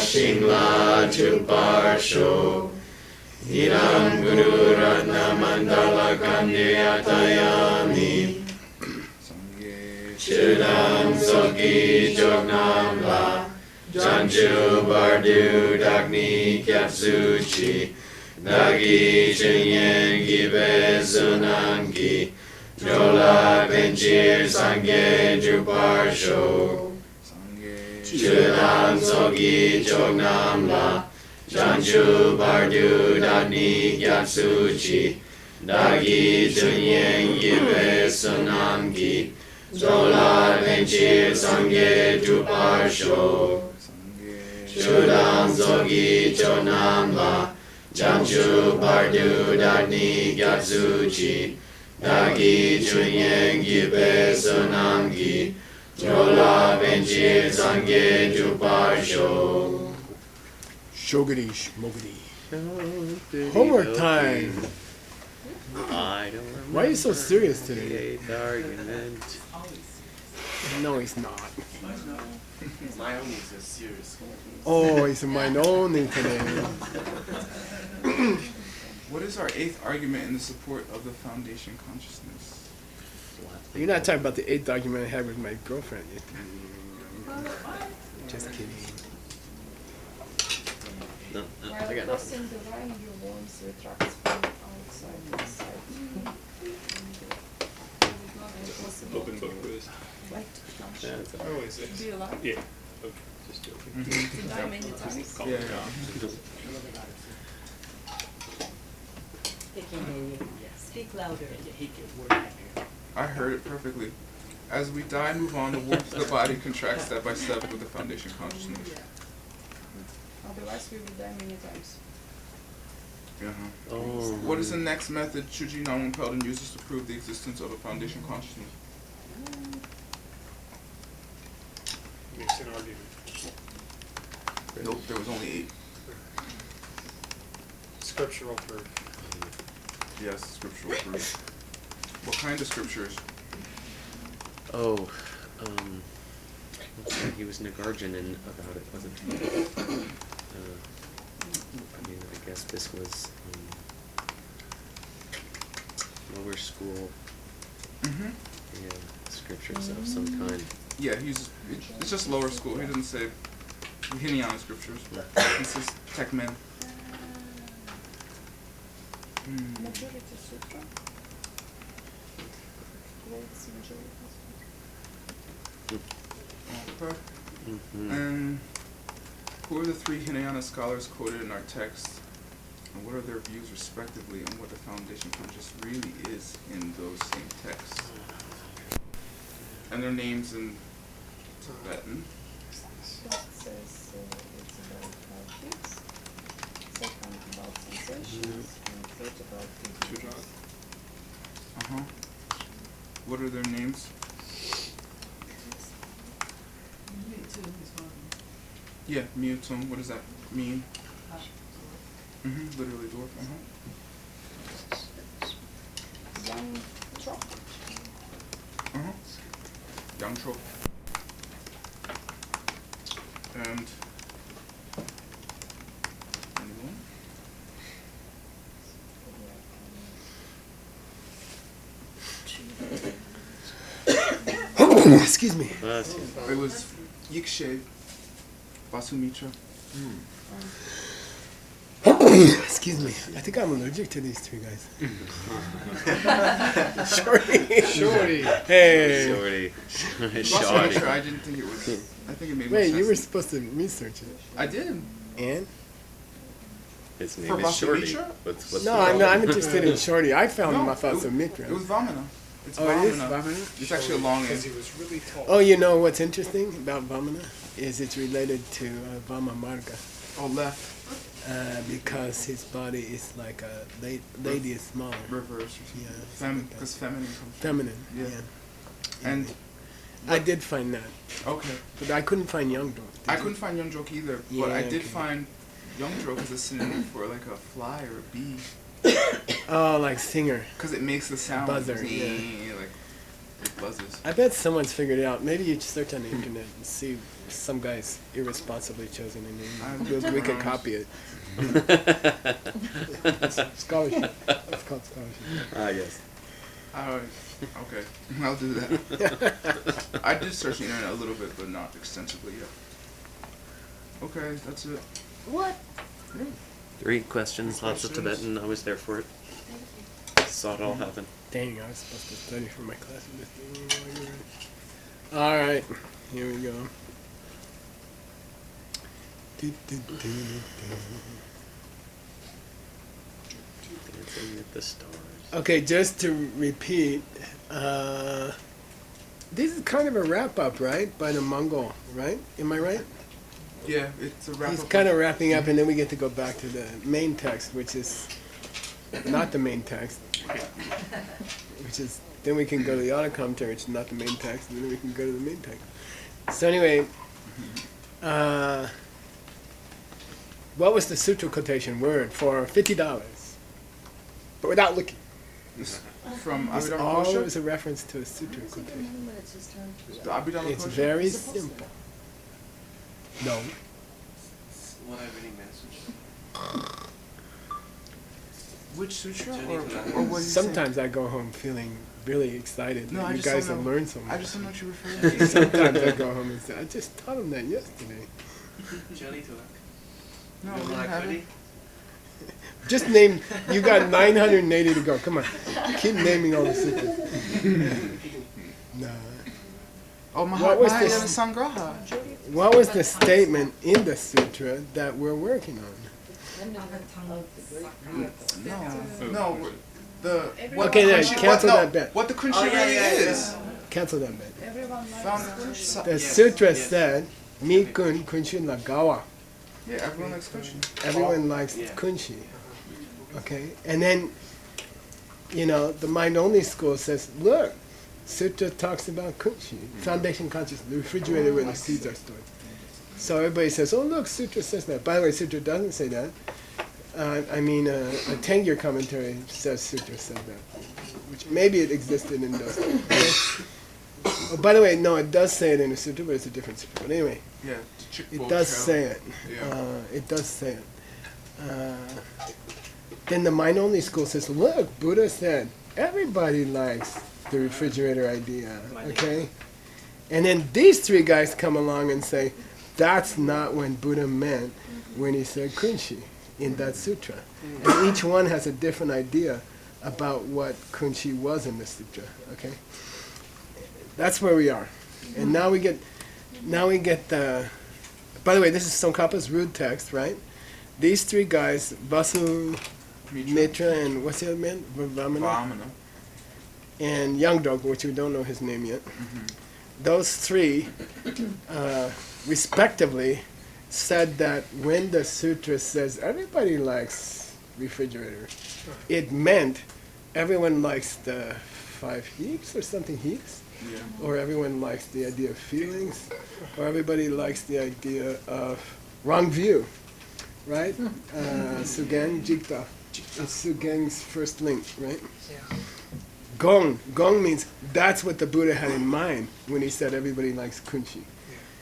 Shingla Chuparsho Idam Guru Ratna Mandala Kandiyatayami Chudam Soki Chognam La Janju Bardu Dagni Kyapsuchi Dagi Chinyen Gibe Sunangi Jola Benchir Sangye Juparsho Chudam Soki Chognam La Janju Bardu Dagni Kyapsuchi Dagi Chinyen Gibe Sunangi Jola Benchir Sangye Juparsho Chudam Soki Chognam La Janju Bardu Dagni Gyatsuchi Dagi Chunyen Gibe Sunamgi Jola Benchir Sangye Juparsho. Shogiri Shmogiri. Homework time. I don't remember. Why are you so serious today? The eighth argument. No, he's not. My own is a serious one. Oh, he's mine only today. What is our eighth argument in the support of the foundation consciousness? You're not talking about the eighth argument I had with my girlfriend. Just kidding. No, While I got nothing. crossing the line, your worms retracts from outside inside. Open book quiz. Right. Yeah, it's Oh, is it? Do you like? Yeah. Okay. Just joking. To die many times. Call Yeah. it off. They can't hear you. Speak louder. I heard it perfectly. As we die and move on, the warmth of the body contracts step by step with the foundation consciousness. Otherwise, we will die many times. Uh-huh. Oh. What is the next method Chuji Namun Peldon uses to prove the existence of a foundation consciousness? Makes an argument. Nope, there was only 8. Scriptural proof. Yes, scriptural proof. What kind of scriptures? Oh, looks like he was Nagarjunan about it, wasn't he? I mean, I guess this was lower school, scriptures of some kind. Yeah, it's just lower school. He doesn't say Hinayana scriptures. He says Tekmen. Majority sutra. Quotes majority sutra. Okay. And who are the 3 Hinayana scholars quoted in our text, and what are their views respectively on what the foundation conscious really is in those same texts? And their names in Tibetan. First says it's about habits. Second about sensations. And third about feelings. Uh-huh. What are their names? Yeah, Mutum. What does that mean? Literally dwarf. Young truck. Young trope. And anyone? Excuse me. It was Yikshe, Vasumitra. Excuse me. I think I'm allergic to these 3 guys. Shorty. Shorty. Hey. Shorty. Vasumitra, I didn't think it was. I think it made more Wait, sense. you were supposed to research it. I did. And? His For name is Shorty. Vasumitra? What's No, the I'm problem? interested in Shorty. I found him off it Sumitra. was Vamana. It's Oh, it is Vamana. Vamana? It's actually a long Because name. he was really tall. Oh, you know what's interesting about Vamana? Is it's related to Vama Marga. Oh, left. Because his body is like a lady is smaller. Reverse or something. Yeah. Because feminine comes from. Feminine, Yeah. yeah. And I did find that. okay. But I couldn't find Young Dwarf. I couldn't find Young Joke either, but I Yeah, did okay. find Young Joke as a synonym for like a fly or a bee. Oh, like singer. Because it makes the sound. Buzzer, Like, buzzes. I bet someone's figured it out. Maybe you search on the internet and see some guy's irresponsibly chosen a name. We can copy it. Scholarship. It's called scholarship. Ah, yes. Okay, I'll do that. I did search the internet a little bit, but not extensively yet. Okay, that's it. What? 3 questions, lots of Tibetan. I was there for it. Saw it all happen. Dang, I was supposed to study for my class. All right, here we go. Dancing with the stars. Okay, just to repeat, this is kind of a wrap up, right? By the Mongol, right? Am I right? Yeah, it's a wrap He's up. kind of wrapping up, and then we get to go back to the main text, which is not the main text, which is, then we can go to the auto commentary, which is not the main text, and then we can go to the main text. So anyway, what was the sutra quotation word for $50? But without looking. From It's Abhidharma always Kosha? a reference to a sutra quotation. The Abhidharma It's Kosha? very simple. No. Which sutra? Or what you Sometimes I go home feeling really excited No, that I you just guys don't have know. learned so I much. just don't know what you're referring to. Sometimes I go home and say, I just taught him that yesterday. No, we haven't. Just name, you got 980 to go. Come on. Keep naming all the sutras. No. Oh, What was Mahayana this? Sangraha. What was the statement in the sutra that we're working on? No, the what Okay, the then, Kunshi- cancel what, that bet. What the Kunshi really is. Cancel that bet. Everyone likes Found Kunshi. The sutra said, Mi kun kunshin lagawa. Yeah, everyone likes Kunshi. Everyone likes kunshi. Okay? And then, you know, the mind-only school says, look, sutra talks about kunshi, foundation consciousness, the refrigerator where the seeds are stored. So everybody says, oh, look, sutra says that. By the way, sutra doesn't say that. A Tengyur commentary says sutra said that, which maybe it existed and doesn't. Okay? Oh, by the way, no, it does say it in a sutra, but it's a different sutra. But anyway, Yeah, it does say it. Yeah. It does say it. Then the mind-only school says, look, Buddha said, everybody likes the refrigerator idea, okay? And then these 3 guys come along and say, that's not what Buddha meant when he said kunshi in that sutra. And each one has a different idea about what kunshi was in the sutra, okay? That's where we are. And now we get the, by the way, this is Tsongkhapa's rude text, right? These 3 guys, Vasu, Mitra, and what's the other man? Vamana? Vamana. And Yangdog, which we don't know his name yet. Those 3, respectively, said that when the sutra says everybody likes refrigerator, it meant everyone likes the 5 heaps or something heaps, Yeah. or everyone likes the idea of feelings, or everybody likes the idea of wrong view, right? Sugang Jikta. It's Sugang's first link, right? Gong. Gong means that's what the Buddha had in mind when he said everybody likes kunshi.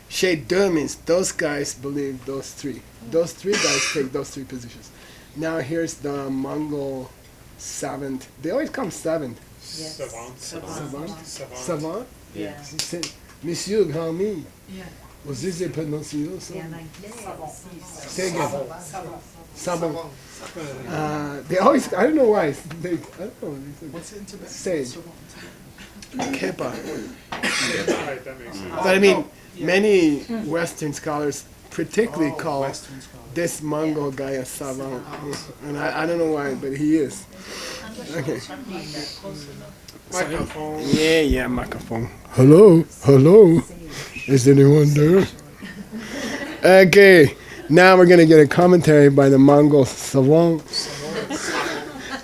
She De means those guys believe those 3. Those 3 guys take those 3 positions. Now here's the Mongol savant. They always come savant. Yes. Savant. Savant? Savant. Savant? Yeah. He said, Monsieur Gami, Yeah. was this a pronunciation? Say again. Savant. They always, I don't know why. I don't know. What's it in Tibet? Sage. Kepa. Right, that makes sense. But I mean, many Western scholars particularly call Western scholar. this Mongol guy a savant. And I don't know why, but he is. Okay. Microphone. Yeah, microphone. Hello. Is anyone there? Okay. Now we're going to get a commentary by the Mongol savant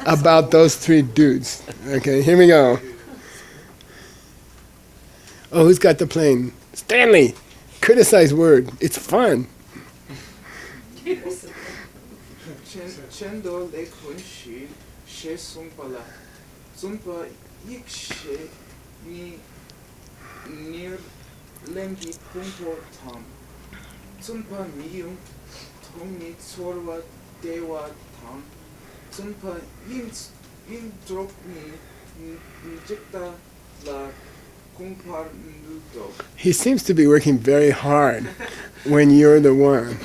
about those 3 dudes. Okay, here we go. Oh, who's got the plane? Stanley! Criticize word. It's fun. Chendo le kunshi she sumpala. Sumpa yikshe mi near Lengi Pumpo Tom. Sunpa Mium, Tomni Sorwa Dewa Tom. Sunpa in drop me, Njikta La Kumpar Nudo. He seems to be working very hard when you're the one.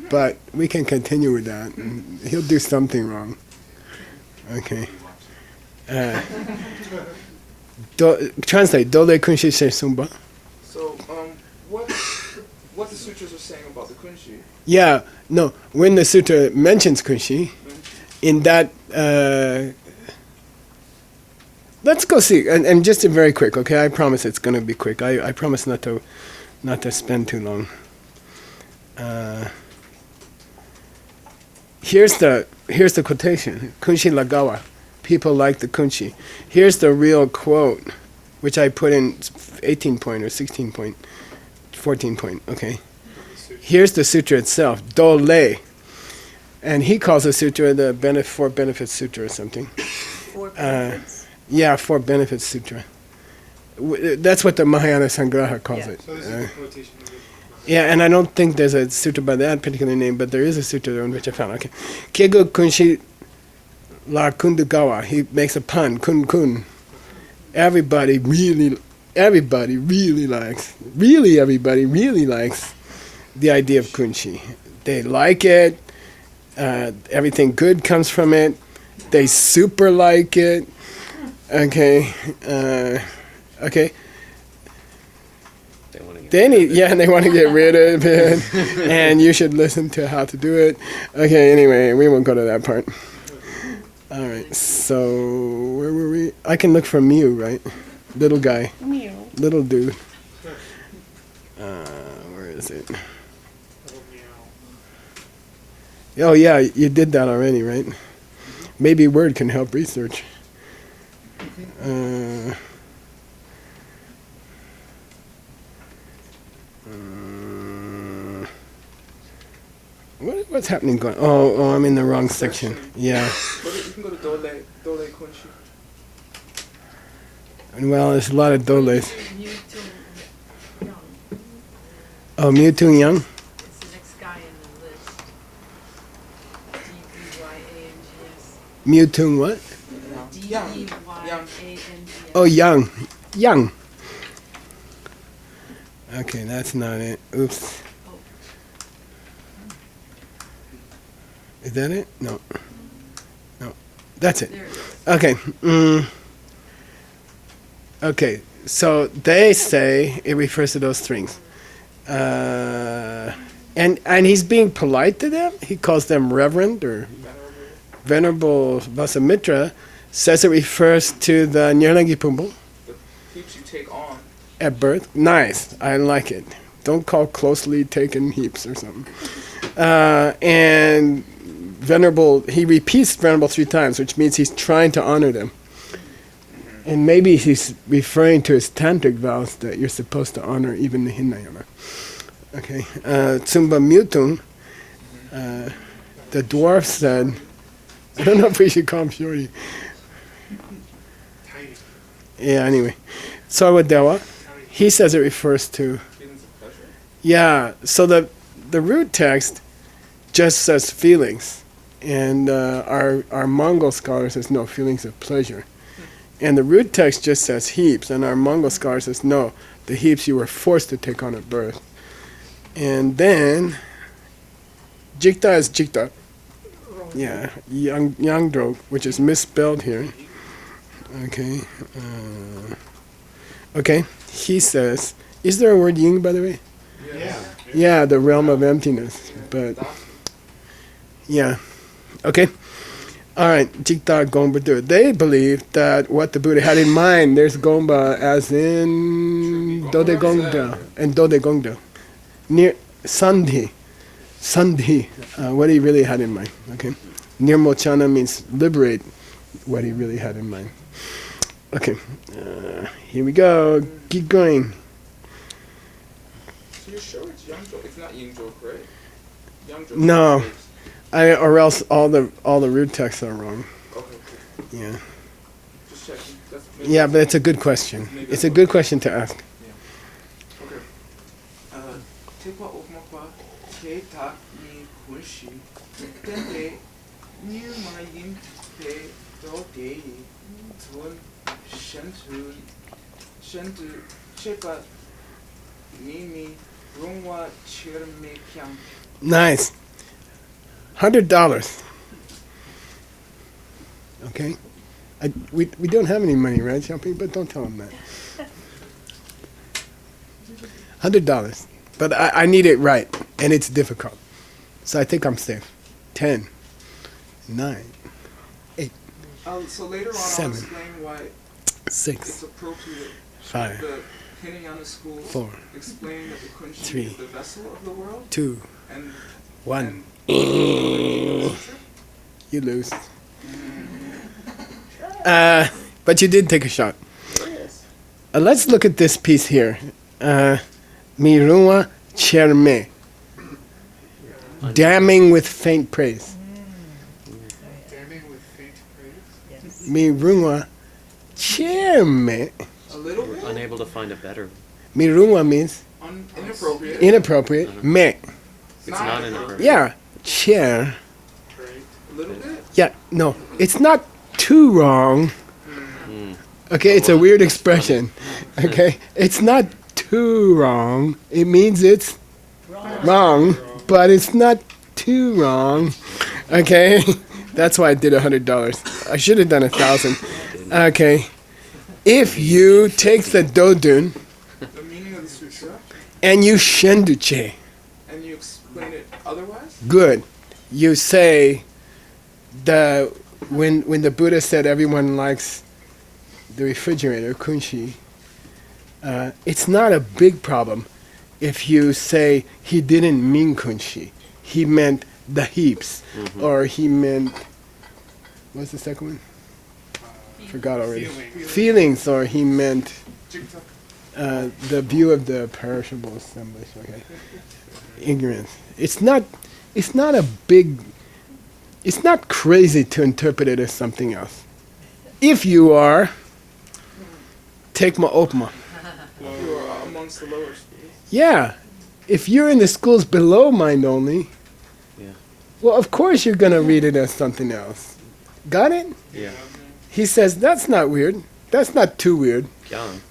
But we can continue with that. And he'll do something wrong. Okay. Translate. Dole kunshi se sumba. So, what the sutras are saying about the kunshi? Yeah. No. When the sutra mentions kunshi, in that. Let's go see. And just very quick. Okay. I promise it's going to be quick. I promise not to spend too long. Here's the quotation. Kunshi lagawa. People like the kunshi. Here's the real quote, which I put in 18 point or 16 point, 14 point. Okay. Here's the sutra itself. Dole. And he calls the sutra the Four Benefits Sutra or something. Four benefits. Yeah, Four Benefits Sutra. That's what the Mahayana Sangraha calls it. So this is the quotation. Yeah, and I don't think there's a sutra by that particular name, but there is a sutra on which I found. Okay. Kego kunshi la kundugawa. He makes a pun. Kun kun. Everybody really likes the idea of kunshi. They like it. Everything good comes from it. They super like it. Okay. Okay. They want to get rid of it, and you should listen to how to do it. Okay, anyway, we won't go to that part. All right, so where were we? I can look for Mew, right? Little guy. Mew. Little dude. Where is it? Oh yeah, you did that already, right? Maybe Word can help research. What's happening? Oh, I'm in the wrong section. Yeah. You can go to Dole Kunshi. Well, there's a lot of doles. Mewtwo Young. Oh, Mewtwo Young? It's the next guy in the list. D-E-Y-A-N-G-S. Mewtwo what? D-E-Y-A-N-G-S. Oh, Young. Young. Okay, that's not it. Oops. Is that it? No. No. That's it. There it is. Okay. Okay. So they say it refers to those strings. And he's being polite to them. He calls them reverend or venerable. Vasamitra says it refers to the Nirlangi Pumbal The heaps you take on. at birth. Nice. I like it. Don't call closely taken heaps or something. And venerable, he repeats venerable 3 times, which means he's trying to honor them. And maybe he's referring to his tantric vows that you're supposed to honor even the Hinayana. Okay. Tsumba Mewtwo, the dwarf said, I don't know if we should call him Shorty. Yeah, anyway. Sarwadewa, he says it refers to, Feelings of pleasure. yeah, so the root text just says feelings. And our Mongol scholar says no, feelings of pleasure. And the root text just says heaps, and our Mongol scholar says no, the heaps you were forced to take on at birth. And then Jikta is Jikta. Yeah, Yangdro, which is misspelled here. Okay. Okay, he says, is there a word ying, by the way? Yeah, the realm of emptiness. But, yeah. Okay. All right. Jikta Gomba do. They believe that what the Buddha had in mind, there's Gomba as in Dode Gongda and Dode Gongda. Near Sandhi. Sandhi. What he really had in mind. Okay. Nirmochana means liberate what he really had in mind. Okay. Here we go. Keep going. So you're sure it's Yangzhou? It's not Yingzhou, right? Yangzhou. No. Or else all the root texts are wrong. Okay, cool. Yeah. Just checking. That's maybe Yeah, but it's a good question. It's a good question to ask. Okay. Tekwa okmakwa ke tak ni kunshi. Tende ni mayim pe do dei tun shentu chepa nimi rungwa chirme kyang. Nice. $100. Okay? We don't have any money, right, Champagne? But don't tell him that. $100. But I need it right, and it's difficult. So I think I'm safe. 10, 9, So later on, Seven. I'll explain why 6, it's appropriate 5, the Hinayana school 4, explain that the kunshi 3, is the vessel of the world 2, and 1. and You lose. But you did take a shot. Let's look at this piece here. Mirua cherme. Damning with faint praise. Damning with faint praise. Yes. Mirua cherme. a little bit Unable to find a better. Mirua means inappropriate. inappropriate. Me. It's not inappropriate. Yeah. Cher. Right. A little bit. Yeah. No. It's not too wrong. Okay. It's a weird expression. Okay. It's not too wrong. It means it's wrong, but it's not too wrong. Okay. That's why I did $100. I should have done 1,000. Okay. If you take the dodun The meaning of the sutra, and you shenduche, and you explain it otherwise. good. You say when the Buddha said everyone likes the refrigerator, kunshi, it's not a big problem if you say he didn't mean kunshi. He meant the heaps. Or he meant, what's the second one? Forgot already. Feelings, or he meant the view of the perishable assemblies. Okay. Ignorance. It's not crazy to interpret it as something else. If you are, take my opma. You are amongst the lower schools. Yeah. If you're in the schools below mind only, Yeah. well, of course you're going to read it as something else. Got it? Yeah. He says, that's not weird. That's not too weird. Young.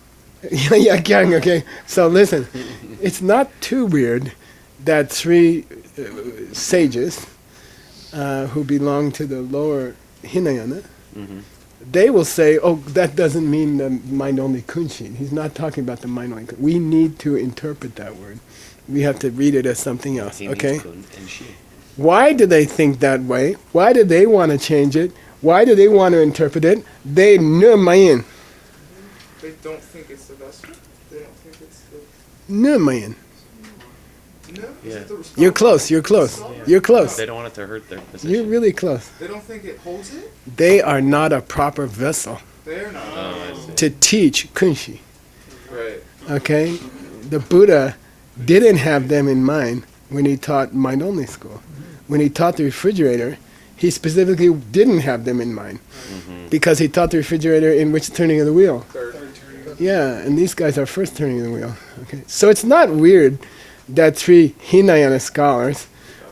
Yeah, gang, okay. So listen, it's not too weird that 3 sages who belong to the lower Hinayana, they will say, oh, that doesn't mean the mind-only kunshi. He's not talking about the mind-only kunshi. We need to interpret that word. We have to read it as something else, He means okay? kun and she. Why do they think that way? Why do they want to change it? Why do they want to interpret it? They numayin. They don't think it's the vessel. They don't think it's the. Numayin. No. Yeah. Is it the response? You're close, you're close. You're close. They don't want it to hurt their position. You're really close. They don't think it holds it. They are not a proper vessel They're not. Oh, I see. to teach kunshi. Right. Okay? The Buddha didn't have them in mind when he taught mind-only school. When he taught the refrigerator, he specifically didn't have them in mind because he taught the refrigerator in which turning of the wheel. Third. Yeah, and these guys are first turning of the wheel. Okay, so it's not weird that 3 Hinayana scholars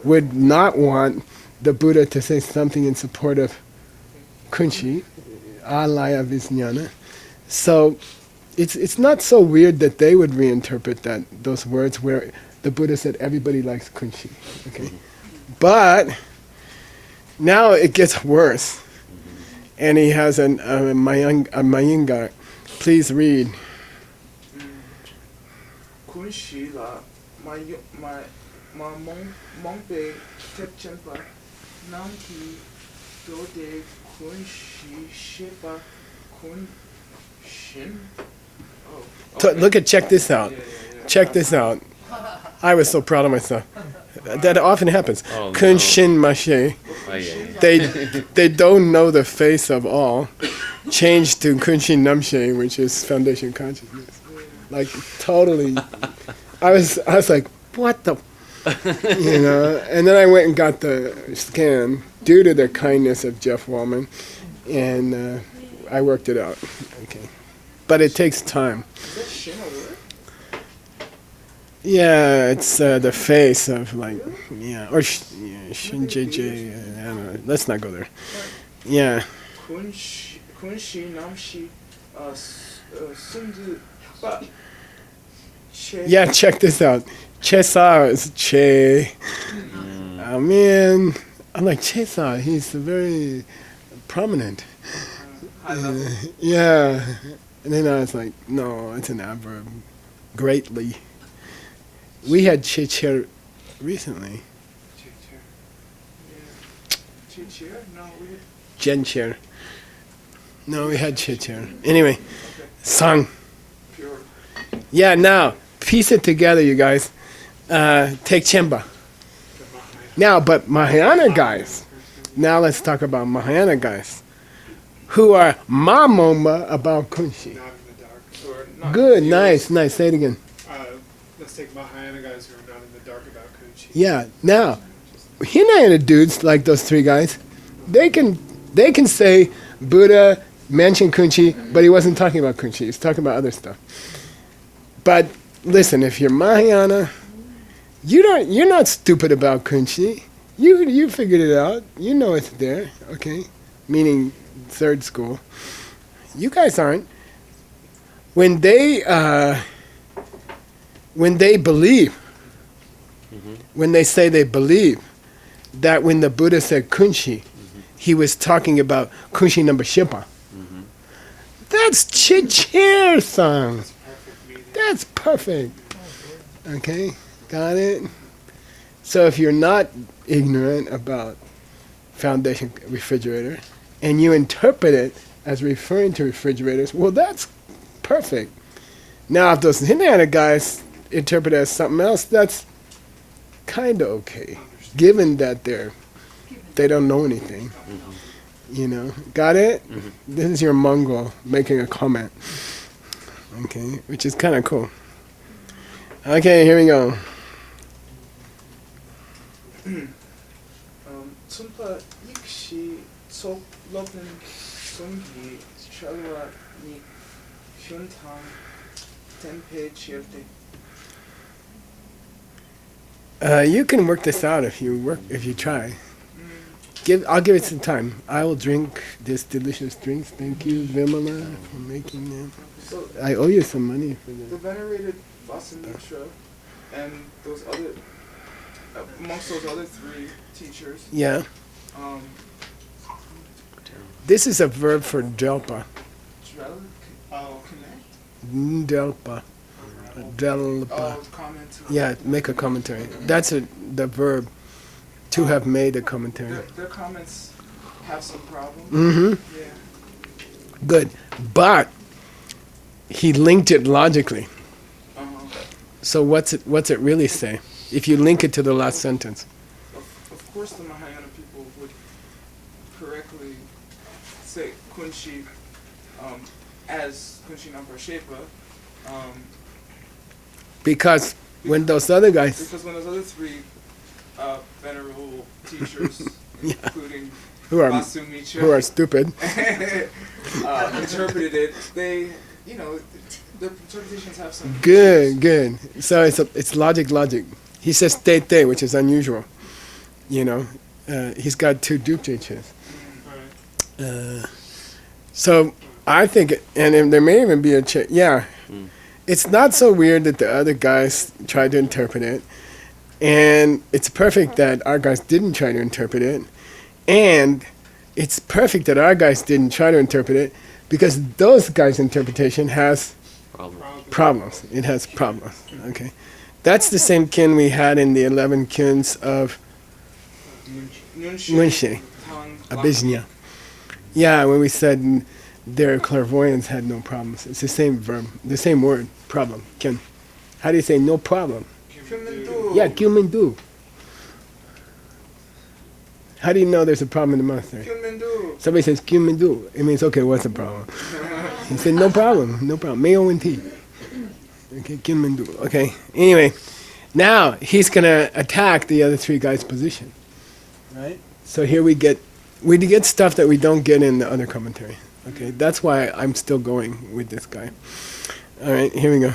would not want the Buddha to say something in support of kunshi, alaya vijnana. So it's not so weird that they would reinterpret those words where the Buddha said everybody likes kunshi. Okay, but now it gets worse, and he has a Mayinga. Please read. Kunshi la ma mongpe tepchenpa namki dode kunshi shepa kunshin. Oh. Check this out. Check this out. I was so proud of myself. That often happens. Oh, no. Kunshin mashe. Oh, yeah. They don't know the face of all. Change to kunshin namshe, which is foundation consciousness. Like totally. I was like, what the, and then I went and got the scan due to the kindness of Jeff Wallman, and I worked it out. Okay, but it takes time. Is that shin a word? Yeah, it's the face of like or shin JJ. I don't know. Let's not go there. Yeah. Kunshi namshi sundu ba. Yeah, check this out. Chesa is Che. I mean, I'm like Chesa. He's very prominent. High level. Yeah. And then I was like, no, it's an adverb. Greatly. We had Chicher recently. Chicher. Yeah. Chicher? No, we did. Gencher. No, we had Chicher. Anyway, Sang. Pure. Yeah, now, piece it together, you guys. Take Chemba. Now, but Mahayana guys. Now let's talk about Mahayana guys. Who are mamoma about Kunshi. Not in the dark. Or not Good, confused. nice. Say it again. Let's take Mahayana guys who are not in the dark about Kunchi. Yeah, now, Hinayana dudes, like those three guys, they can say Buddha mentioned Kunchi, but he wasn't talking about Kunchi. He's talking about other stuff. But listen, if you're Mahayana, you're not stupid about Kunchi. You figured it out. You know it's there, okay? Meaning third school. You guys aren't. When they believe, when they say they believe that when the Buddha said Kunshi, he was talking about Kunshi number Shippa. That's Chichir song. That's perfect. Okay, got it? So if you're not ignorant about Foundation Refrigerator and you interpret it as referring to refrigerators, well, that's perfect. Now, if those Hinayana guys interpret it as something else, that's kind of okay, given that they don't know anything. You know, got it? This is your Mongol making a comment. Okay, which is kind of cool. Okay, here we go. Tsumpa ikshi tsok lopin sungi chalwa ni hyuntang tenpe chirte. You can work this out if you try. I'll give it some time. I will drink this delicious drink. Thank you, Vimala, for making them. So I owe you some money for the this. venerated Vasamitra and those other, amongst those other three teachers, Yeah. um, This is a verb for delpa. Drel, connect? Delpa. Delpa. Oh, comment. Yeah, make a commentary. That's the verb to have made a commentary. Their comments have some problem. Mm-hmm. Yeah. Good. But he linked it logically. So what's it really say? If you link it to the last sentence. Of course the Mahayana people would correctly say Kunshi as Kunshi Namprashepa. Because when those other guys, Because when those other three venerable teachers, including who are Vasumitra, stupid, interpreted it, they, their interpretations have some. good. So it's logic. He says tete, which is unusual. He's got two duplicates. So I think, and there may even be a it's not so weird that the other guys tried to interpret it, and it's perfect that our guys didn't try to interpret it, and it's perfect that our guys didn't try to interpret it, because those guys' interpretation has problems. It has problems. Okay, that's the same kin we had in the 11 kins of Ngunshe, Abiznya. Yeah, when we said their clairvoyance had no problems. It's the same verb, the same word, problem, kin. How do you say no problem? Yeah, Kyumindu. How do you know there's a problem in the monastery? Somebody says Kyumindu. It means, okay, what's the problem? He said, no problem. Mayo and tea. Okay, Kyumindu. Okay, anyway, now he's going to attack the other three guys' position. Right? So here we get stuff that we don't get in the other commentary. Okay, that's why I'm still going with this guy. All right, here we go.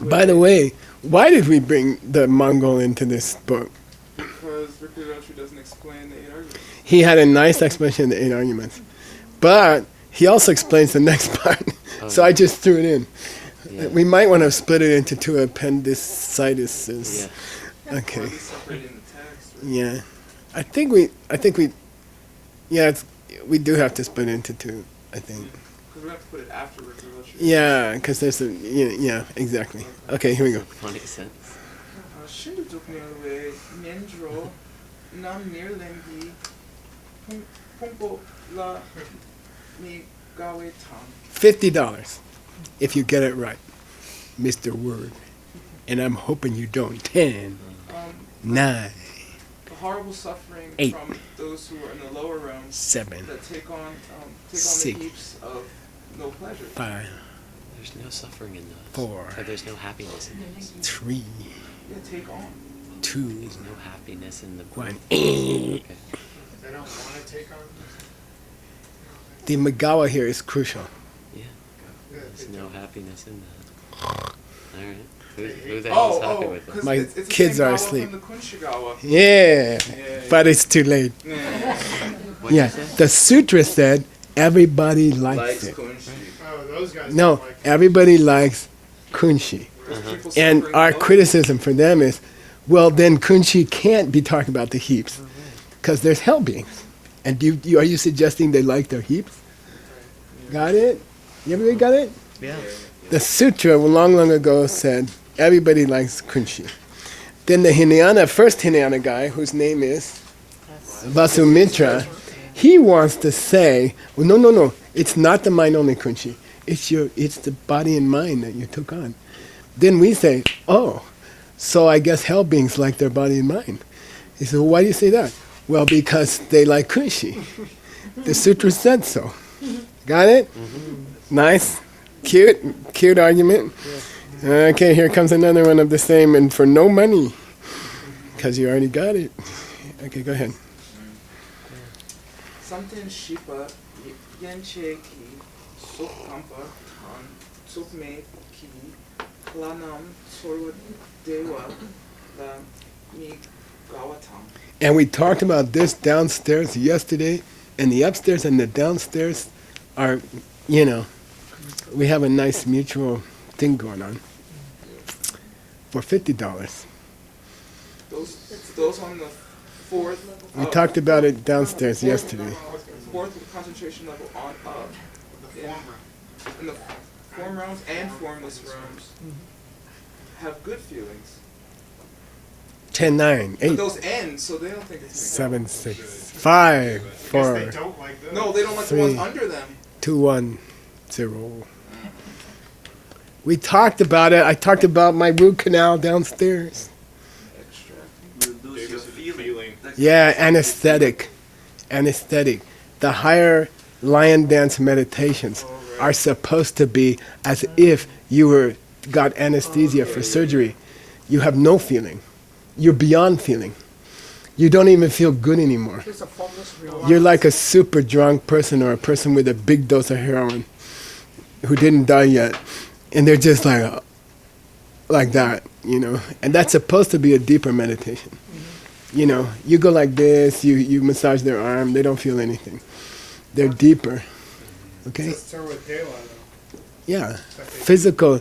By the way, why did we bring the Mongol into this book? Because Ricky Roach doesn't explain the 8 arguments. He had a nice explanation of the 8 arguments, but he also explains the next part. So I just threw it in. Yeah. We might want to split it into 2 appendicitis. Yeah. Okay. Maybe separating the text. Or Yeah, I think we, yeah, we do have to split it into 2. I think. Because we have to put it after Ricky Roach. Yeah, because there's a yeah, exactly. Okay, here we go. Funny sense. 신두족녀의 면조 남닐랭기 홍보라 미가웨탕. $50 if you get it right, Mr. Word. And I'm hoping you don't. 10, 9, The horrible suffering 8, from those who are in the lower realms 7, that take on the 6, heaps of no pleasure. 5, There's no suffering in those. 4, Or there's no happiness in those. 3, Yeah, take on. 2, There's no happiness in the 1. Okay. They don't want to take on. The Magawa here is crucial. Yeah. Yeah, There's they no don't. happiness in that. Alright. Who the hell is happy with this? 'cause My it's the kids same are gawa asleep. From the Kunshigawa. Yeah, but it's too late. Yeah. What'd Yeah, you say? the sutra said everybody likes Likes it. Kunshi. Oh, those guys. No, don't like it. everybody likes kunshi. Whereas people And suffering our below- criticism for them is, well, then kunshi can't be talking about the heaps, because there's hell beings. And are you suggesting they like their heaps? Got it? Everybody got it? Yeah. The sutra long, long ago said everybody likes kunshi. Then the first Hinayana guy, whose name is Vasumitra, he wants to say, well, no, it's not the mind only kunshi. It's the body and mind that you took on. Then we say, oh, so I guess hell beings like their body and mind. He said, well, why do you say that? Well, because they like kunshi. The sutra said so. Got it? Nice. Cute argument. Okay, here comes another one of the same, and for no money. Because you already got it. Okay, go ahead. Something shipa yenche ki sokkampa tan sokme ki klanam sorwa dewa la mi gawatam. And we talked about this downstairs yesterday, and the upstairs and the downstairs are, we have a nice mutual thing going on for $50. Those on the fourth. We talked about it downstairs yesterday. Fourth concentration level on up. The form room. In the form realms and formless realms have good feelings. 10, 9, But 8, those end, so they don't think it's 7, 6, 5, Because 4, they don't like those. No, they don't like the 3, ones under them. 2, 1, 0. We talked about it. I talked about my root canal downstairs. Lose your feeling. Yeah, anesthetic. The higher lion dance meditations are supposed to be as if you got anesthesia for surgery. You have no feeling. You're beyond feeling. You don't even feel good anymore. It's a formless real. You're like a super drunk person or a person with a big dose of heroin who didn't die yet. And they're just like that, And that's supposed to be a deeper meditation. You go like this, you massage their arm, they don't feel anything. They're deeper. Okay? It's Sarwa Dewa, though. Yeah. Physical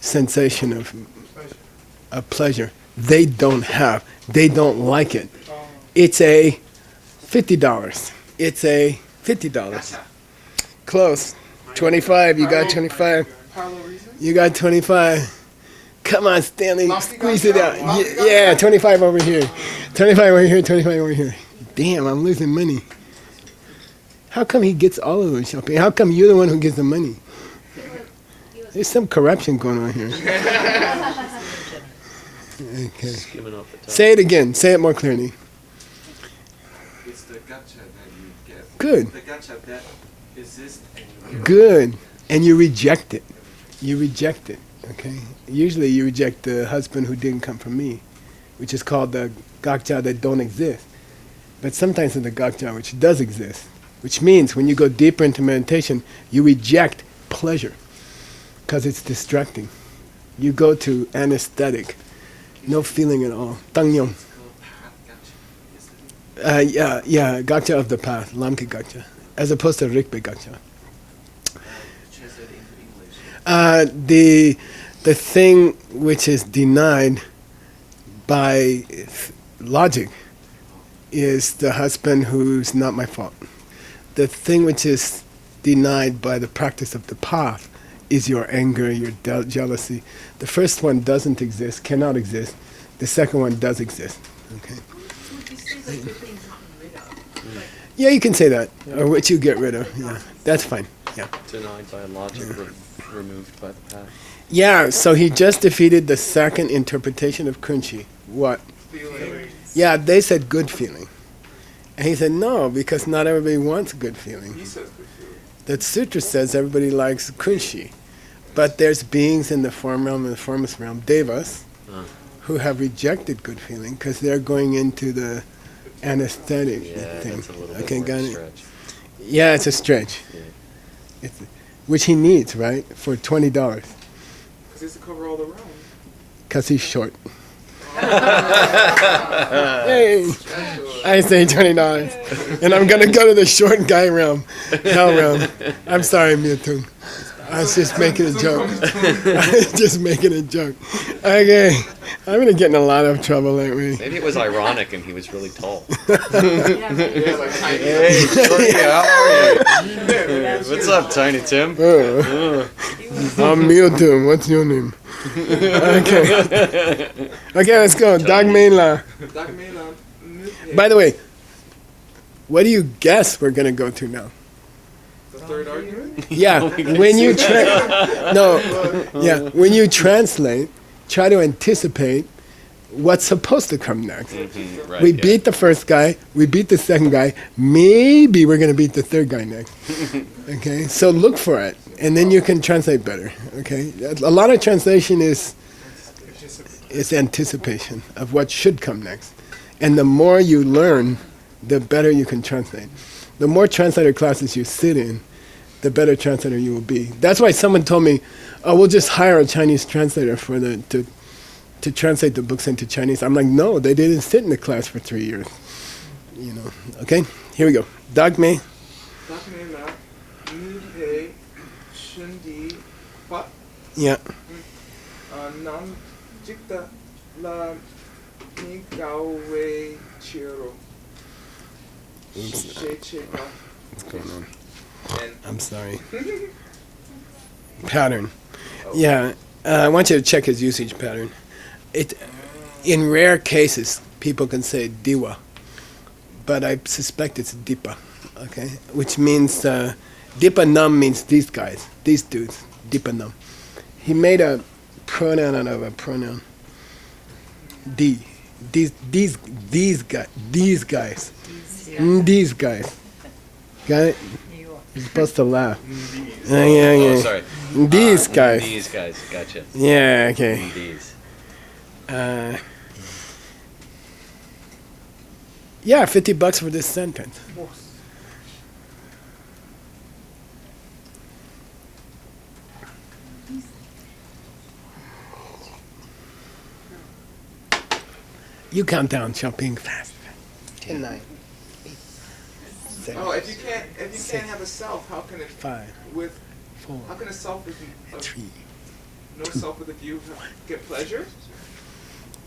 sensation of Pleasure. pleasure. They don't have. They don't like it. Oh, It's a $50. It's a $50. Close. 25. You got 25. Parallel reasons? You got 25. Come on, Stanley. Lofty Squeeze got it out. you. Lofty got Yeah, you. 25 over here. 25 over here. 25 over here. Damn, I'm losing money. How come he gets all of them shopping? How come you're the one who gets the money? There's some corruption going on here. Okay. Skimming off the top. Say it again. Say it more clearly. It's the gacha that you get. Good. The gacha that exists and you get. Good. And you reject it. You reject it. Okay? Usually you reject the husband who didn't come from me, which is called the gakcha that don't exist. But sometimes in the gakcha which does exist, which means when you go deeper into meditation, you reject pleasure because it's distracting. You go to anesthetic, no feeling at all. Tangyong. Yeah, gotcha of the path, lamki gotcha, as opposed to rikpe gotcha. The thing which is denied by logic is the husband who's not my fault. The thing which is denied by the practice of the path is your anger, your jealousy. The first one doesn't exist, cannot exist. The second one does exist. Okay. So would you say that the thing's not rid of? Like, Yeah, you can say that, or which you get rid of. Yeah, that's fine. Yeah. Denied by logic, removed by the path. Yeah. So he just defeated the second interpretation of Kunchi. What? Feeling. Yeah, they said good feeling, and he said no, because not everybody wants good feeling. He says good feeling. The sutra says everybody likes Kunshi, but there's beings in the form realm and the formless realm, devas, who have rejected good feeling because they're going into the anesthetic Yeah, thing. that's a little Okay, bit got more it. stretch. Yeah, it's a stretch. Yeah. It's, which he needs, right, for $20, Because he has to cover all the realm. because he's short. Hey, I say $20, and I'm gonna go to the short guy realm, hell realm. I'm sorry, Miyatun. I was just making a joke. I was just making a joke. Okay, I'm gonna get in a lot of trouble lately. Maybe it was ironic and he was really tall. yeah, maybe. Yeah, like tiny. Hey, Shorty, how are you? What's up, Tiny Tim? I'm Miyatun. What's your name? Okay. Okay, let's go. Dag Mela. Dak Mela, By the way, what do you guess we're gonna go to now? the third argument? Yeah, when you when you translate, try to anticipate what's supposed to come next. Right, We yeah. beat the first guy, we beat the second guy, maybe we're going to beat the third guy next. Okay, so look for it, and then you can translate better. Okay, a lot of translation is anticipation of what should come next, and the more you learn, the better you can translate. The more translator classes you sit in, the better translator you will be. That's why someone told me, "Oh, we'll just hire a Chinese translator for to translate the books into Chinese." I'm like, no, they didn't sit in the class for 3 years. You know. Okay, here we go. Dagme. Dak Mela, Ni He, Shundi, Fa, Yeah. Nam Jikta, La Ni Gao Wei Chiro. She Che Ba. What's going on? And I'm sorry. Pattern. Yeah. I want you to check his usage pattern. In rare cases, people can say diwa, but I suspect it's dipa, okay? Which means, dipa nam means these guys, these dudes, dipa nam. He made a pronoun out of a pronoun. D. These guys. These guys. Got it? You're supposed to laugh. Yeah. Oh, sorry. These guys. These guys, gotcha. Yeah, okay. These. Yeah, $50 for this sentence. You count down, jumping fast. 10, 9, 8, 7, oh, if you can't have a self, how can it 5, with 4, how can a self with 3. no self with a view get pleasure?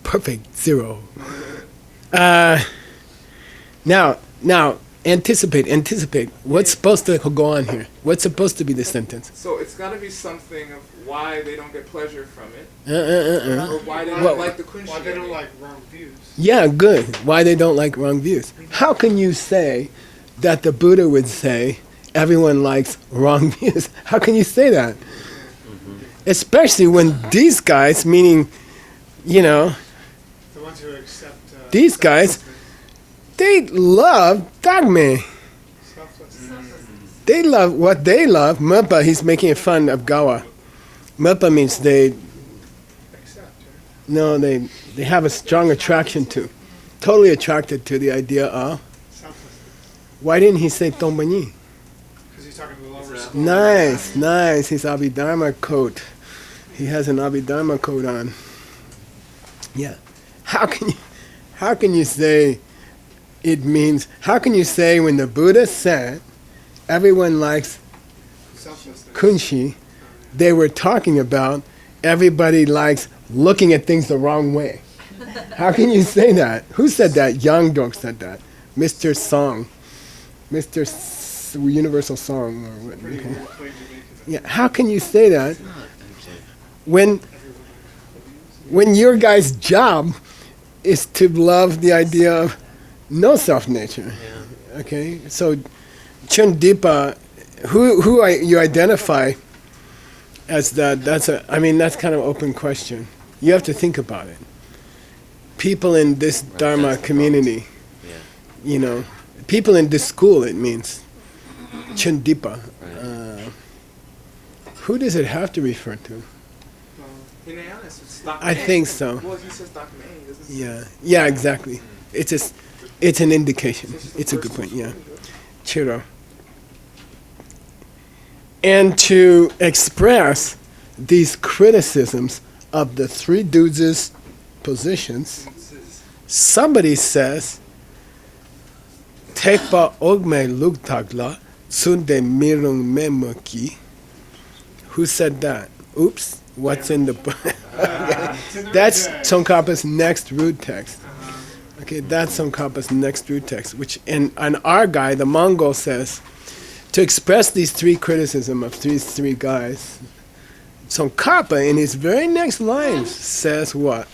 Perfect. 0. Now, anticipate. What's supposed to go on here? What's supposed to be the sentence? So it's got to be something of why they don't get pleasure from it, Uh. or why they What? don't like the kunshi. Why they don't like wrong views. Yeah, good. Why they don't like wrong views. How can you say that the Buddha would say everyone likes wrong views? How can you say that? Especially when these guys, meaning, The ones who accept. These guys, they love dogme. Selflessness. They love what they love. Murpa, he's making fun of Gawa. Murpa means they Accept. no, they have a strong attraction to, totally attracted to the idea of Selflessness. Why didn't he say Tombanyi? Because he's talking to the lower school. Nice, nice. His Abhidharma coat. He has an Abhidharma coat on. Yeah. How can you say it means, how can you say when the Buddha said everyone likes Selflessness. kunshi, they were talking about everybody likes looking at things the wrong way? How can you say that? Who said that? Yang Dok said that. Mr. Song. Universal Song. Or what? Pretty Okay. well claimed to make it. Yeah. How can you say that when your guy's job is to love the idea of no self-nature? Yeah. Okay, so Chundipa, who you identify as that? That's kind of an open question. You have to think about it. People in this Dharma that's the community, Yeah. People in this school. It means Chundipa. Right. Who does it have to refer to? Hinayanus, it's Dr. I A. think so. Well, he says Dr. A. He doesn't say- Yeah, exactly. It's an indication. It's a good point. Yeah, Chiro. And to express these criticisms of the three dudes' positions, somebody says, Tekpa ogme luktagla tsunde mirung memoki. Who said that? Oops, what's in the book? That's Tsongkhapa's next root text. Okay, that's Tsongkhapa's next root text, which, and our guy, the Mongol, says, to express these three criticisms of these three guys, Tsongkhapa, in his very next lines, says what?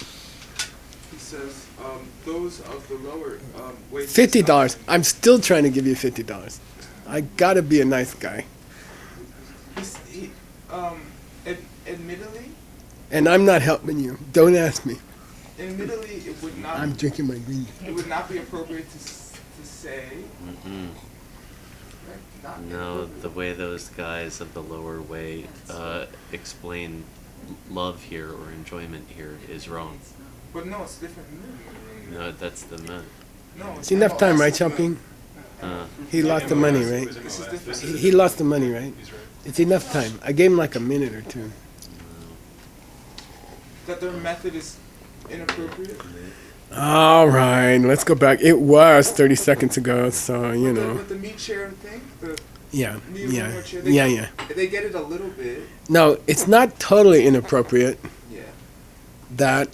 He says, those of the lower weight. $50. I'm still trying to give you $50. I gotta be a nice guy. Admittedly, And I'm not helping you. Don't ask me. admittedly, it would not. I'm drinking my green. It would not be appropriate to say. Mm-mm. Right? Not No, inappropriate. the way those guys of the lower way explain love here or enjoyment here is wrong. But no, it's different. No, that's the myth. No, It's enough time, right, Champing? He lost the money, right? This is different. He lost the money, right? It's enough time. I gave him like a minute or two. That their method is inappropriate. All right, let's go back. It was 30 seconds ago, so you know. With the meat chair thing, the Yeah, meat yeah, room chair, yeah. They get it a little bit. No, it's not totally inappropriate Yeah. that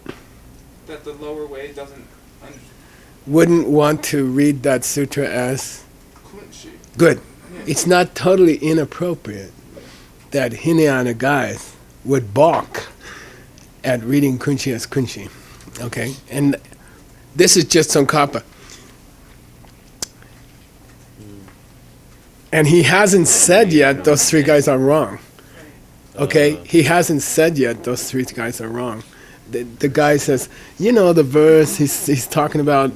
That the lower way doesn't wouldn't want to read that sutra as kunshi. good. It's not totally inappropriate that Hinayana guys would balk at reading kunshi as kunshi. Okay? And this is just Tsongkhapa. And he hasn't said yet those three guys are wrong. Okay? He hasn't said yet those three guys are wrong. The guy says, you know, the verse he's talking about,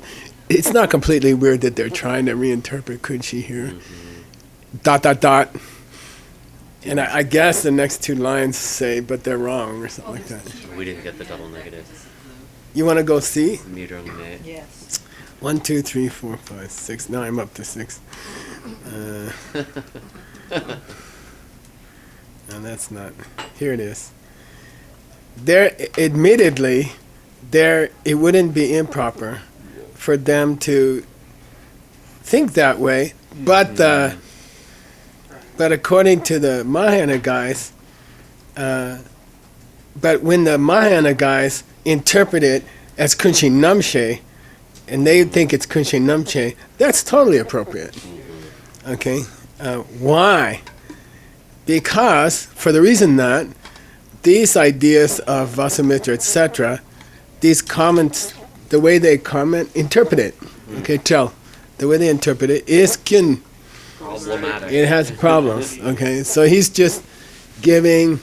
it's not completely weird that they're trying to reinterpret kunshi here. ... And I guess the next two lines say, but they're wrong, or something like that. We didn't get the double negative. You want to go see? Mirung ne. Yes. 1, 2, 3, 4, 5, 6. Now I'm up to 6. No, that's not. Here it is. There, admittedly, it wouldn't be improper for them to think that way, but according to the Mahayana guys, but when the Mahayana guys interpret it as kunshi namshe, and they think it's kunshi namche, that's totally appropriate. Okay, why? Because for the reason that these ideas of Vasamitra, etc., these comments, the way they interpret it, okay, the way they interpret it is kyun. Problematic. It has problems, okay? So he's just giving,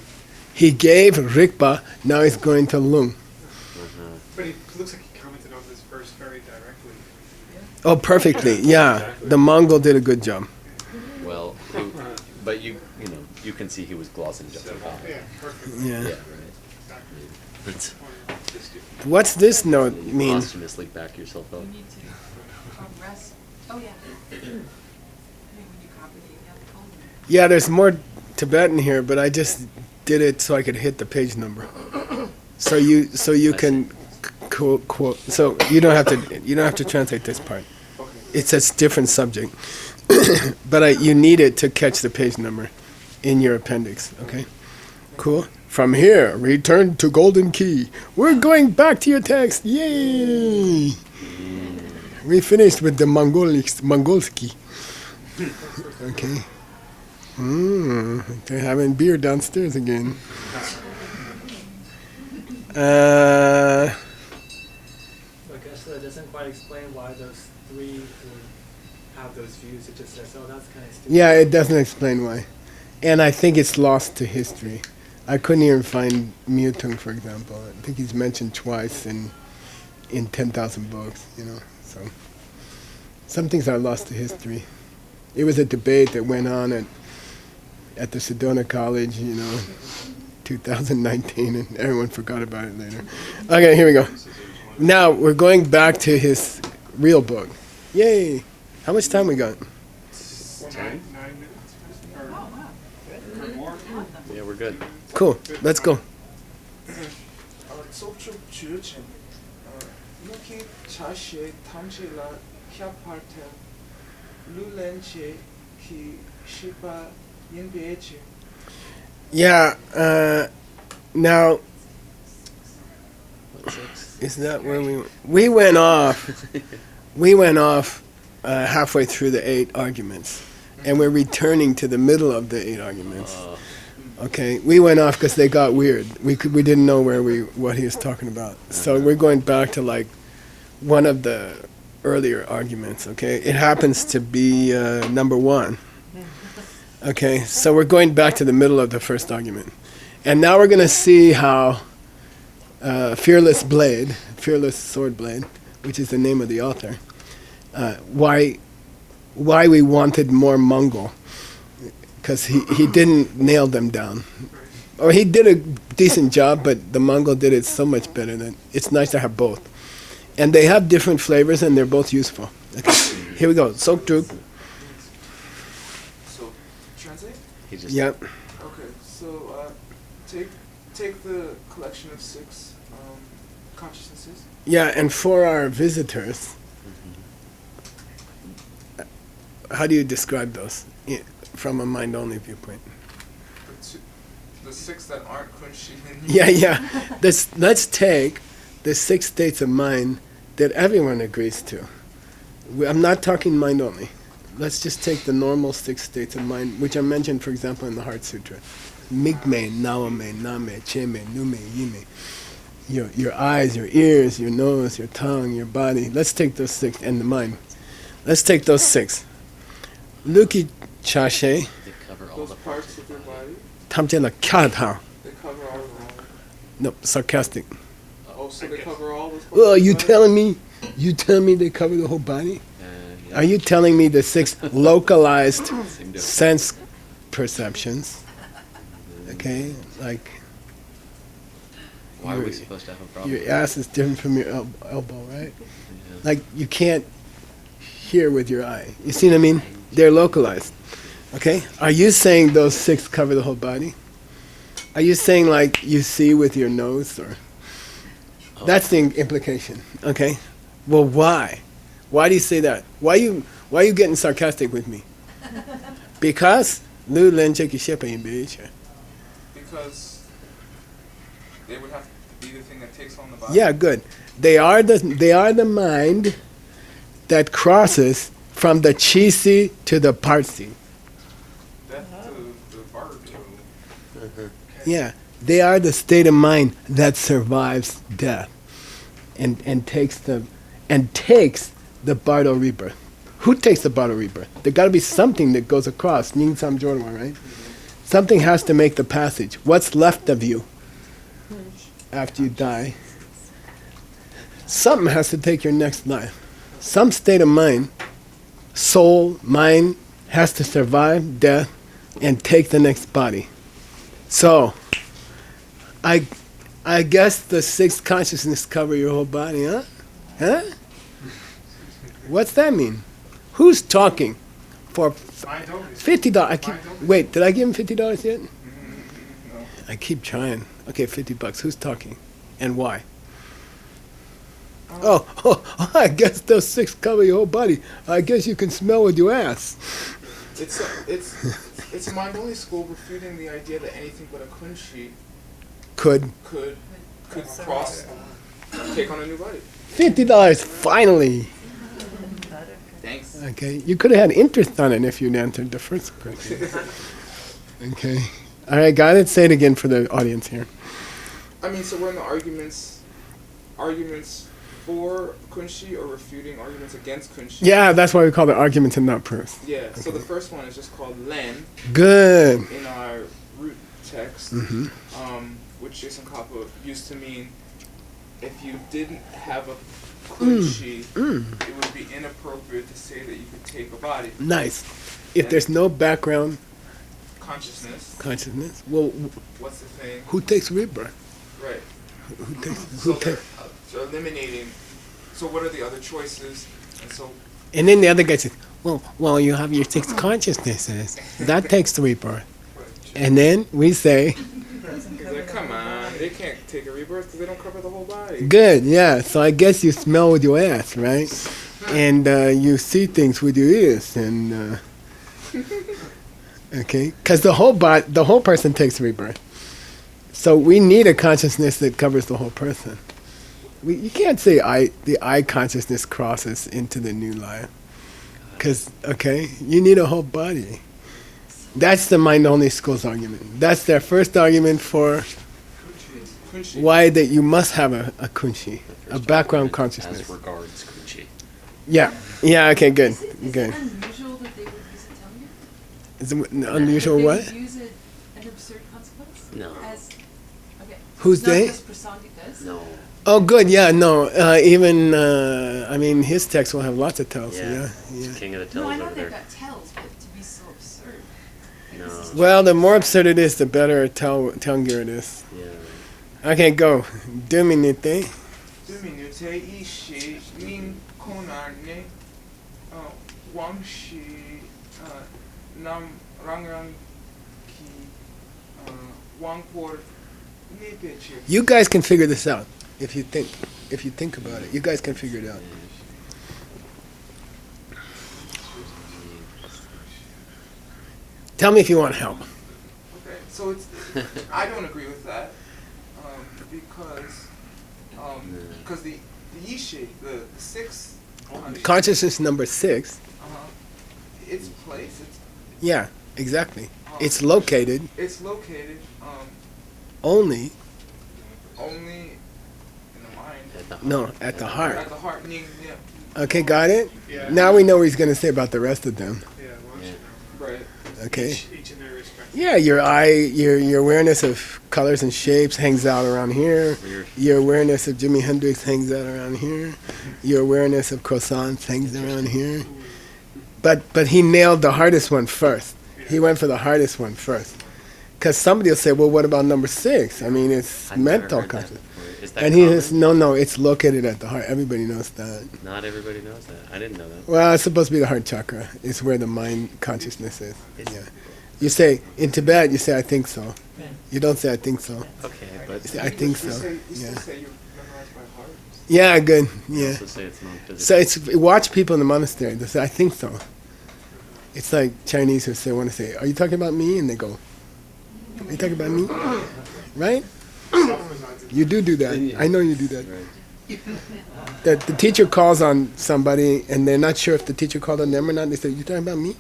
he gave Rikpa, now he's going to Lung. But it looks like he commented on this verse very directly. Oh, perfectly, yeah. The Mongol did a good job. Well, but you know, you can see he was glossing just about it. Yeah, perfect. Yeah. Yeah, right. That's What's this note mean? posthumously back yourself up. You need to rest. Oh, yeah. Yeah, there's more Tibetan here, but I just did it so I could hit the page number. So you can quote. So you don't have to translate this part. It's a different subject, but you need it to catch the page number in your appendix. Okay, cool. From here, return to Golden Key. We're going back to your text. Yay! We finished with the Mongolski. Okay. They're having beer downstairs again. I guess that doesn't quite explain why those three would have those views. It just says, oh, that's kind of stupid. Yeah, it doesn't explain why. And I think it's lost to history. I couldn't even find Mutung, for example. I think he's mentioned twice in 10,000 books, So some things are lost to history. It was a debate that went on at the Sedona College, 2019, and everyone forgot about it later. Okay, here we go. Now we're going back to his real book. Yay! How much time we got? 9 minutes. Or more. Yeah, we're good. Cool. Let's go. 속축 주요점 이렇게 자시의 탐지라 협할때 룰렌치 키 시바 인베치. Yeah. Now, is that where we went off? We went off halfway through the 8 arguments, and we're returning to the middle of the 8 arguments. Okay, we went off because they got weird. We didn't know what he was talking about. So we're going back to like one of the earlier arguments. Okay, it happens to be number 1. Okay, so we're going back to the middle of the first argument, and now we're going to see how Fearless Sword Blade, which is the name of the author, why we wanted more Mongol. Because he didn't nail them down. Or he did a decent job, but the Mongol did it so much better that it's nice to have both. And they have different flavors, and they're both useful. Okay, here we go. Sokdruk. So translate. Yep. Okay, so take the collection of 6 consciousnesses. Yeah, and for our visitors, how do you describe those from a mind-only viewpoint? The 6 that aren't kunshi. Yeah. Let's take the 6 states of mind that everyone agrees to. I'm not talking mind-only. Let's just take the normal 6 states of mind, which are mentioned, for example, in the Heart Sutra. Migme, Nawame, Name, Cheme, Nume, Yime. Your eyes, your ears, your nose, your tongue, your body. Let's take those 6, and the mind. Let's take those 6. Luki Chashe. They cover all Those the parts of your body. Tamjela Kyadha. They cover all of them. No, sarcastic. Oh, so they cover all those parts. Well, of you the body? telling me they cover the whole body? yeah. Are you telling me the 6 localized Same difference. sense perceptions? Okay, like Why are we supposed to have a problem? your ass is different from your elbow, right? Yeah. Like you can't hear with your eye. You see what I mean? They're localized. Okay? Are you saying those 6 cover the whole body? Are you saying like you see with your nose or? That's the implication. Okay? Well, why? Why do you say that? Why are you getting sarcastic with me? Because Lu Len Cheki Shepa in Beisha. Because they would have to be the thing that takes on the body. Yeah, good. They are the mind that crosses from the Chisi to the Parsi. Death to the barber. Yeah, they are the state of mind that survives death, and takes the Bardo rebirth. Who takes the Bardo rebirth? There got to be something that goes across. Ning Sam Jorwa, right? Something has to make the passage. What's left of you after you die? Something has to take your next life. Some state of mind, soul, mind, has to survive death and take the next body. So, I guess the 6 consciousness cover your whole body, huh? Huh? What's that mean? Who's talking? for Mine don't. $50. I keep, Mine don't. wait, did I give him $50 yet? No. I keep trying. Okay, $50. Who's talking, and why? Oh, I guess those 6 cover your whole body. I guess you can smell with your ass. It's a mind-only school refuting the idea that anything but a kunshi Could could cross, take on a new body. $50 finally. Thanks. Okay, you could have had interest on it if you'd answered the first question. Okay, all right, got it. Say it again for the audience here. I mean, so we're in the arguments for kunshi or refuting arguments against kunshi. Yeah, that's why we call it arguments and not proofs. Yeah. So the first one is just called len Good. in our root text, which Jason Kappa used to mean if you didn't have a kunshi, it would be inappropriate to say that you could take a body. Nice. If there's no background Consciousness. well, What's the thing? who takes rebirth? Right. Who takes? So eliminating. So what are the other choices? And so And then the other guy says, well, you have your 6 consciousnesses. That takes rebirth. And then we say, he's like, come on, they can't take a rebirth because they don't cover the whole body. good, yeah. So I guess you smell with your ass, right? And you see things with your ears, and okay, because the whole person takes rebirth. So we need a consciousness that covers the whole person. You can't say the I consciousness crosses into the new life, because you need a whole body. That's the mind-only school's argument. That's their first argument for Kunshi. why that you must have a kunshi, a background consciousness. As regards Kuchi. Yeah. Okay. Good. Is it Good. unusual that they would use it telling you? Is it unusual? They What? would use it an absurd consequence? No. As, okay. Who's Not they? just Prasandik does? No. Oh, good. Yeah. No. Even I mean, his text will have lots of tells. Yeah. It's King of the Tells No, I know over they've there. got tells, but to be so absurd. Like, No. this is Well, the more absurd it is, the better gear it is. Yeah. Okay, go. Dominite. Duminute ishi min konarne wangshi nam rangrang ki wangpor nepeche. You guys can figure this out if you think about it. You guys can figure it out. Tell me if you want help. Okay, so it's I don't agree with that because the ishi the 6 Consciousness number 6. its place Yeah, exactly. It's located it's located only only in the mind. at the heart. At the heart, meaning, yeah. Okay, got it? Yeah. Now we know what he's going to say about the rest of them. Yeah, why don't you know? Right. Okay? Each in their respective. Yeah, your eye, your awareness of colors and shapes hangs out around here. Your awareness of Jimi Hendrix hangs out around here. Your awareness of croissants hangs around here. But he nailed the hardest one first. He went for the hardest one first. Because somebody will say, well, what about number 6? I mean, it's I've never mental heard that consciousness. before. Is that And he common? says, no, it's located at the heart. Everybody knows that. Not everybody knows that. I didn't know that. Well, it's supposed to be the heart chakra. It's where the mind consciousness is. It's- Yeah. You say, in Tibet, you say, I think so. You don't say, I think so. Okay, but You say, I think You so. say, you Yeah. still say you're memorized by heart. Yeah, good. you Yeah. also say it's non-physical. So it's watch people in the monastery. They say, I think so. It's like Chinese who say, want to say, are you talking about me? And they go, are you talking about me? Right? You do that. I know you do that. Right. That the teacher calls on somebody and they're not sure if the teacher called on them or not. They say, you talking about me?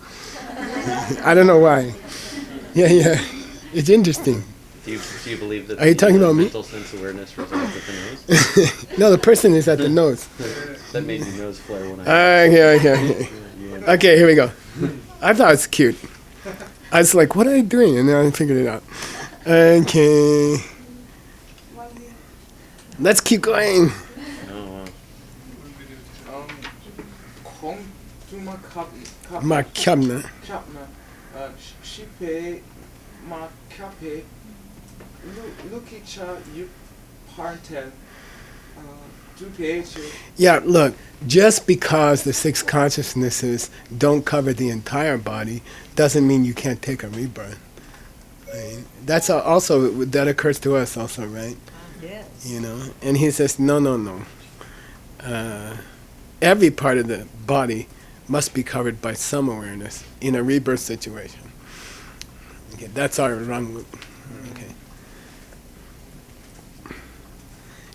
I don't know why. Yeah. It's interesting. Do you believe that Are you talking about me? mental sense awareness resides at the nose? No, the person is at the nose. That made your nose flare when I... Okay. Yeah. Okay, here we go. I thought it was cute. I was like, what are they doing? And then I figured it out. Okay. Let's keep going. Oh, wow. Kong tuma Makyabna. kapna shipe ma kape lukicha yu partel Yeah, look, just because the six consciousnesses don't cover the entire body doesn't mean you can't take a rebirth. Right? That's also, that occurs to us also, right? Yes. You know, and he says, no. Every part of the body must be covered by some awareness in a rebirth situation. Okay, that's our wrong loop. Okay.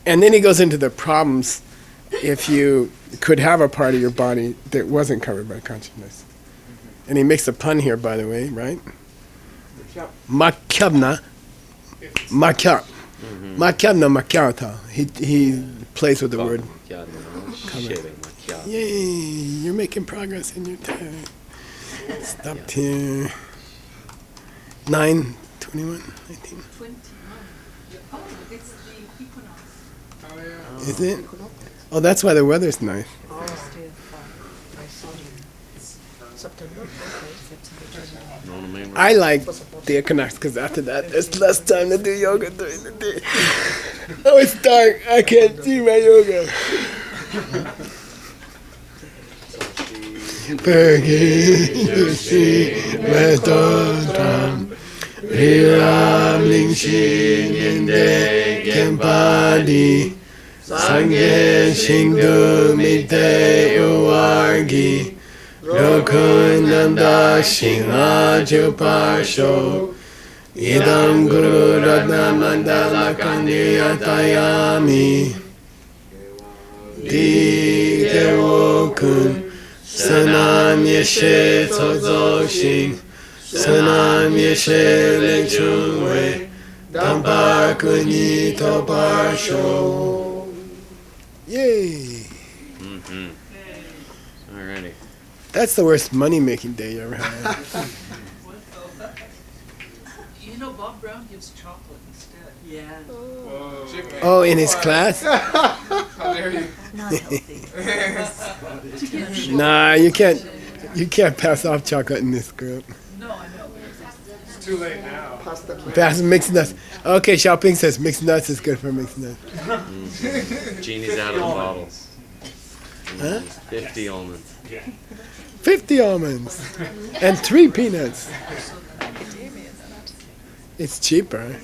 And then he goes into the problems if you could have a part of your body that wasn't covered by consciousness. And he makes a pun here, by the way, right? Makyabna, makyab. Makyabna makyata. He plays with the word. Yay, you're making progress in your time. Stopped here. 9, 21, 19. 21. Oh, it's the equinox. Oh, yeah. Is it? Oh, that's why the weather's nice. I like the equinox because after that, there's less time to do yoga during the day. Oh, it's dark. I can't see my yoga. Sangye shingdu mite uwargi Rokunanda shinga juparsho Idam guru radna mandala kandiyatayami Di devokun sanam yeshe tozoshin Sanam yeshe lechungwe Dambar kuni toparsho. Yay! Alrighty. That's the worst money-making day you ever had. You know, Bob Brown gives chocolate instead. Yeah. Whoa. Oh, in his class? How dare you? Not healthy. Nah, you can't pass off chocolate in this group. No, I know. It's too late now. Pass mixed nuts. Okay, Xiaoping says mixed nuts is good for mixed nuts. Genie's out of the bottles. Huh? 50 almonds. 50 almonds and 3 peanuts. It's cheaper.